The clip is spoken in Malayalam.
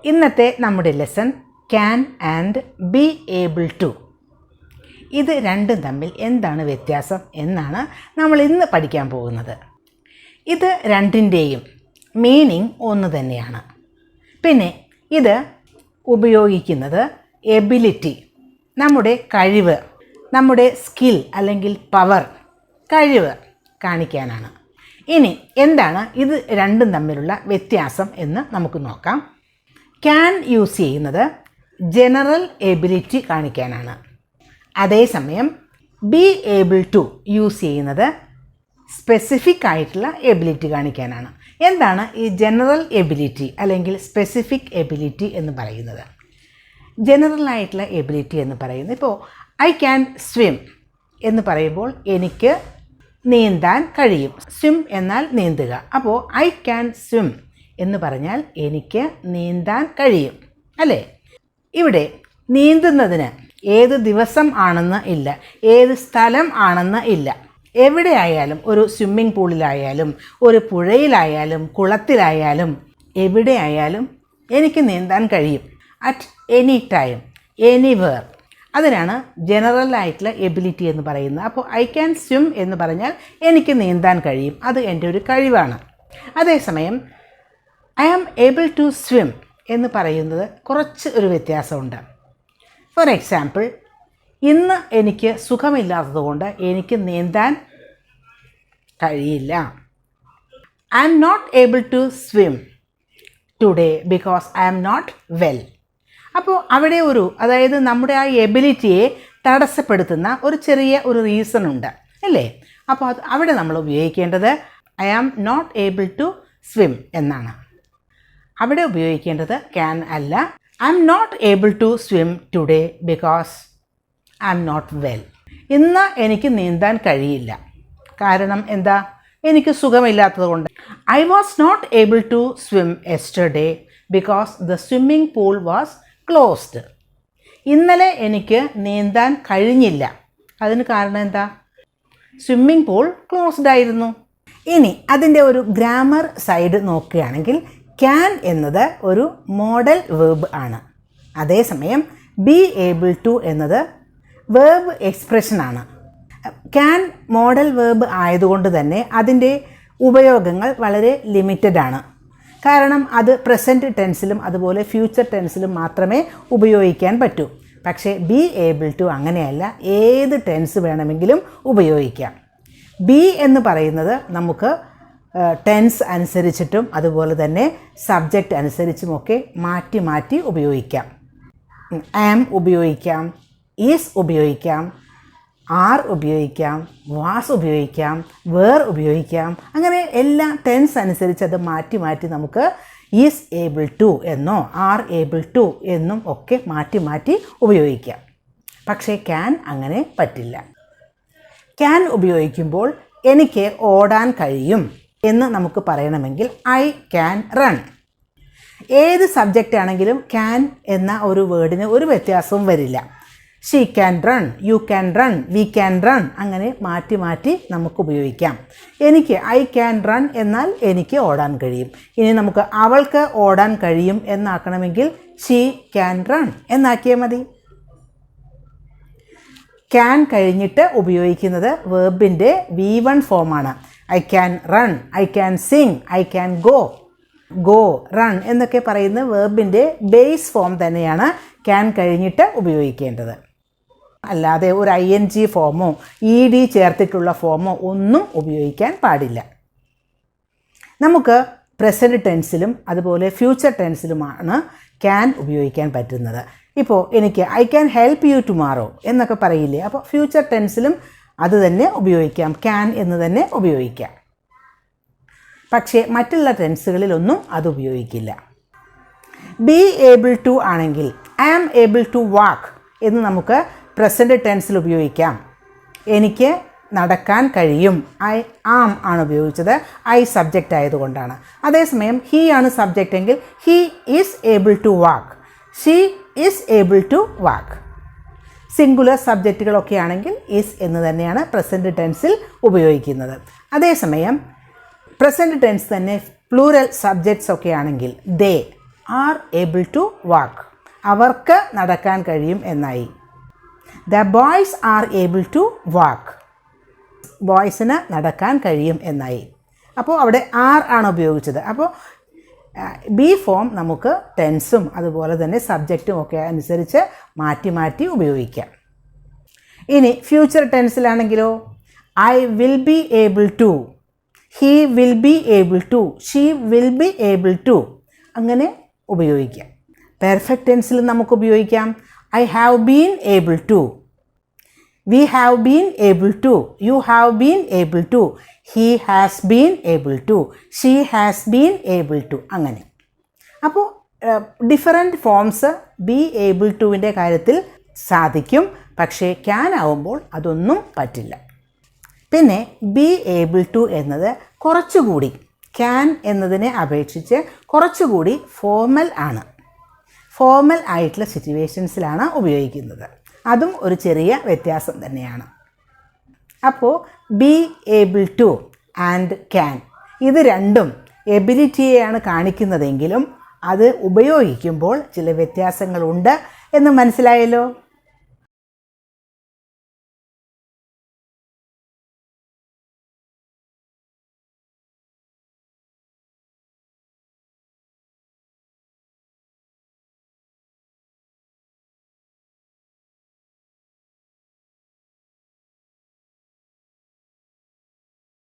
ഇന്നത്തെ നമ്മുടെ lesson can and be able to. ഇത് രണ്ടും തമ്മിൽ എന്താണ് വ്യത്യാസം എന്നാണ് നമ്മൾ ഇന്ന് പഠിക്കാൻ പോകുന്നത്. ഇത് രണ്ടിൻ്റെയും മീനിങ് ഒന്ന് തന്നെയാണ്. പിന്നെ ഇത് ഉപയോഗിക്കുന്നത് എബിലിറ്റി, നമ്മുടെ കഴിവ്, നമ്മുടെ സ്കിൽ അല്ലെങ്കിൽ പവർ, കഴിവ് കാണിക്കാനാണ്. ഇനി എന്താണ് ഇത് രണ്ടും തമ്മിലുള്ള വ്യത്യാസം എന്ന് നമുക്ക് നോക്കാം. ക്യാൻ യൂസ് ചെയ്യുന്നത് ജനറൽ എബിലിറ്റി കാണിക്കാനാണ്. അതേസമയം ബി ഏബിൾ ടു യൂസ് ചെയ്യുന്നത് സ്പെസിഫിക് ആയിട്ടുള്ള എബിലിറ്റി കാണിക്കാനാണ്. എന്താണ് ഈ ജനറൽ എബിലിറ്റി അല്ലെങ്കിൽ സ്പെസിഫിക് എബിലിറ്റി എന്ന് പറയുന്നത്? ജനറൽ ആയിട്ടുള്ള എബിലിറ്റി എന്ന് പറയുന്നത്, ഇപ്പോൾ ഐ ക്യാൻ സ്വിം എന്ന് പറയുമ്പോൾ എനിക്ക് നീന്താൻ കഴിയും. സ്വിം എന്നാൽ നീന്തുക. അപ്പോൾ ഐ ക്യാൻ സ്വിം എന്ന് പറഞ്ഞാൽ എനിക്ക് നീന്താൻ കഴിയും, അല്ലേ? ഇവിടെ നീന്തുന്നതിന് ഏത് ദിവസം ആണെന്ന് ഇല്ല, ഏത് സ്ഥലം ആണെന്ന് ഇല്ല. എവിടെയായാലും, ഒരു സ്വിമ്മിംഗ് പൂളിലായാലും ഒരു പുഴയിലായാലും കുളത്തിലായാലും എവിടെയായാലും എനിക്ക് നീന്താൻ കഴിയും. At any time, anywhere. അതിനാണ് ജനറൽ ആയിട്ടുള്ള എബിലിറ്റി എന്ന് പറയുന്നത്. അപ്പോൾ ഐ ക്യാൻ സ്വിം എന്ന് പറഞ്ഞാൽ എനിക്ക് നീന്താൻ കഴിയും, അത് എൻ്റെ ഒരു കഴിവാണ്. അതേസമയം I am able to swim എന്ന് പറയുന്നത് കുറച്ച് ഒരു വ്യത്യാസമുണ്ട്. ഫോർ എക്സാമ്പിൾ, ഇന്ന് എനിക്ക് സുഖമില്ലാത്തതുകൊണ്ട് എനിക്ക് നീന്താൻ കഴിയില്ല. I am not able to swim today because I am not well. അപ്പോൾ അവിടെ അതായത് നമ്മുടെ ആ എബിലിറ്റിയെ തടസ്സപ്പെടുത്തുന്ന ഒരു ചെറിയ ഒരു റീസൺ ഉണ്ട്, അല്ലേ? അപ്പോൾ അവിടെ നമ്മൾ ഉപയോഗിക്കേണ്ടത് I am not able to swim എന്നാണ്. അവിടെ ഉപയോഗിക്കേണ്ടത് ക്യാൻ അല്ല. I am not able to swim today because I am not well. ഇന്ന് എനിക്ക് നീന്താൻ കഴിയില്ല. കാരണം എന്താ? എനിക്ക് സുഖമില്ലാത്തത് കൊണ്ട്. I was not able to swim yesterday because the swimming pool was closed. ഇന്നലെ എനിക്ക് നീന്താൻ കഴിഞ്ഞില്ല. അതിന് കാരണം എന്താ? സ്വിമ്മിംഗ് പൂൾ ക്ലോസ്ഡ് ആയിരുന്നു. ഇനി അതിൻ്റെ ഒരു ഗ്രാമർ സൈഡ് നോക്കുകയാണെങ്കിൽ ക്യാൻ എന്നത് ഒരു മോഡൽ വേർബ് ആണ്. അതേസമയം ബി ഏബിൾ ടു എന്നത് വേർബ് എക്സ്പ്രഷനാണ്. ക്യാൻ മോഡൽ വേർബ് ആയതുകൊണ്ട് തന്നെ അതിൻ്റെ ഉപയോഗങ്ങൾ വളരെ ലിമിറ്റഡ് ആണ്. കാരണം അത് പ്രസൻറ്റ് ടെൻസിലും അതുപോലെ ഫ്യൂച്ചർ ടെൻസിലും മാത്രമേ ഉപയോഗിക്കാൻ പറ്റൂ. പക്ഷേ ബി ഏബിൾ ടു അങ്ങനെയല്ല, ഏത് ടെൻസ് വേണമെങ്കിലും ഉപയോഗിക്കാം. ബി എന്ന് പറയുന്നത് നമുക്ക് ടെൻസ് അനുസരിച്ചിട്ടും അതുപോലെ തന്നെ സബ്ജക്റ്റ് അനുസരിച്ചുമൊക്കെ മാറ്റി മാറ്റി ഉപയോഗിക്കാം. ആം ഉപയോഗിക്കാം, ഈസ് ഉപയോഗിക്കാം, ആർ ഉപയോഗിക്കാം, വാസ് ഉപയോഗിക്കാം, വേർ ഉപയോഗിക്കാം. അങ്ങനെ എല്ലാ ടെൻസ് അനുസരിച്ച് അത് മാറ്റി മാറ്റി നമുക്ക് ഈസ് ഏബിൾ ടു എന്നോ ആർ ഏബിൾ ടു എന്നും ഒക്കെ മാറ്റി മാറ്റി ഉപയോഗിക്കാം. പക്ഷേ ക്യാൻ അങ്ങനെ പറ്റില്ല. ക്യാൻ ഉപയോഗിക്കുമ്പോൾ എനിക്ക് ഓടാൻ കഴിയും എന്ന് നമുക്ക് പറയണമെങ്കിൽ ഐ ക്യാൻ റൺ. ഏത് സബ്ജക്റ്റ് ആണെങ്കിലും ക്യാൻ എന്ന ഒരു വേർഡിന് ഒരു വ്യത്യാസവും വരില്ല. She can run, you can run, we can run, അങ്ങനെ മാറ്റി മാറ്റി നമുക്ക് ഉപയോഗിക്കാം. എനിക്ക് ഐ ക്യാൻ റൺ എന്നാൽ എനിക്ക് ഓടാൻ കഴിയും. ഇനി നമുക്ക് അവൾക്ക് ഓടാൻ കഴിയും എന്നാക്കണമെങ്കിൽ ഷീ ക്യാൻ റൺ എന്നാക്കിയാൽ മതി. ക്യാൻ കഴിഞ്ഞിട്ട് ഉപയോഗിക്കുന്നത് വേർബിൻ്റെ V1 ഫോമാണ്. I can run, I can sing, I can go. Go, run എന്നൊക്കെ പറയുന്ന വേർബിൻ്റെ ബേസ് ഫോം തന്നെയാണ് ക്യാൻ കഴിഞ്ഞിട്ട് ഉപയോഗിക്കേണ്ടത്. അല്ലാതെ ഒരു ING ഫോമോ ED ചേർത്തിട്ടുള്ള ഫോമോ ഒന്നും ഉപയോഗിക്കാൻ പാടില്ല. നമുക്ക് പ്രസൻറ്റ് ടെൻസിലും അതുപോലെ ഫ്യൂച്ചർ ടെൻസിലുമാണ് ക്യാൻ ഉപയോഗിക്കാൻ പറ്റുന്നത്. ഇപ്പോൾ എനിക്ക് I can help you tomorrow എന്നൊക്കെ പറയില്ലേ? അപ്പോൾ ഫ്യൂച്ചർ ടെൻസിലും അത് തന്നെ ഉപയോഗിക്കാം, ക്യാൻ എന്ന് തന്നെ ഉപയോഗിക്കാം. പക്ഷേ മറ്റുള്ള ടെൻസുകളിലൊന്നും അത് ഉപയോഗിക്കില്ല. ബി ഏബിൾ ടു ആണെങ്കിൽ I am able to walk എന്ന് നമുക്ക് പ്രസൻറ്റ് ടെൻസിൽ ഉപയോഗിക്കാം. എനിക്ക് നടക്കാൻ കഴിയും. ഐ ആം ആണ് ഉപയോഗിച്ചത്, ഐ സബ്ജക്റ്റ് ആയതുകൊണ്ടാണ്. അതേസമയം ഹീ ആണ് സബ്ജക്റ്റ് എങ്കിൽ he is able to walk, she is able to walk. Singular സബ്ജക്റ്റുകളൊക്കെ ആണെങ്കിൽ ഈസ് എന്ന് തന്നെയാണ് പ്രസൻറ്റ് ടെൻസിൽ ഉപയോഗിക്കുന്നത്. അതേസമയം പ്രസൻറ്റ് ടെൻസ് തന്നെ പ്ലൂറൽ സബ്ജക്ട്സ് ഒക്കെ ആണെങ്കിൽ they, are able to walk. അവർക്ക് നടക്കാൻ കഴിയും എന്നായി. The boys are able to walk. ബോയ്സിന് നടക്കാൻ കഴിയും എന്നായി. അപ്പോൾ അവിടെ ആർ ആണ് ഉപയോഗിച്ചത്. അപ്പോൾ ബി ഫോം നമുക്ക് ടെൻസും അതുപോലെ തന്നെ സബ്ജക്റ്റും ഒക്കെ അനുസരിച്ച് മാറ്റി മാറ്റി ഉപയോഗിക്കാം. ഇനി ഫ്യൂച്ചർ ടെൻസിലാണെങ്കിലോ I will be able to, he will be able to, she will be able to അങ്ങനെ ഉപയോഗിക്കാം. പെർഫെക്റ്റ് ടെൻസിൽ നമുക്ക് ഉപയോഗിക്കാം I have been able to, we have been able to, you have been able to, he has been able to, she has been able to അങ്ങനെ. അപ്പോൾ ഡിഫറെൻറ്റ് ഫോംസ് ബി ഏബിൾ ടുവിൻ്റെ കാര്യത്തിൽ സാധിക്കും. പക്ഷേ ക്യാൻ ആവുമ്പോൾ അതൊന്നും പറ്റില്ല. പിന്നെ ബി ഏബിൾ ടു എന്നത് കുറച്ചുകൂടി ക്യാൻ എന്നതിനെ അപേക്ഷിച്ച് കുറച്ചുകൂടി ഫോർമൽ ആണ്. ഫോർമൽ ആയിട്ടുള്ള സിറ്റുവേഷൻസിലാണ് ഉപയോഗിക്കുന്നത്. അതും ഒരു ചെറിയ വ്യത്യാസം തന്നെയാണ്. അപ്പോൾ B able two and can ഇത് രണ്ടും എബിലിറ്റിയെയാണ് കാണിക്കുന്നതെങ്കിലും അത് ഉപയോഗിക്കുമ്പോൾ ചില വ്യത്യാസങ്ങളുണ്ട് എന്ന് മനസ്സിലായല്ലോ.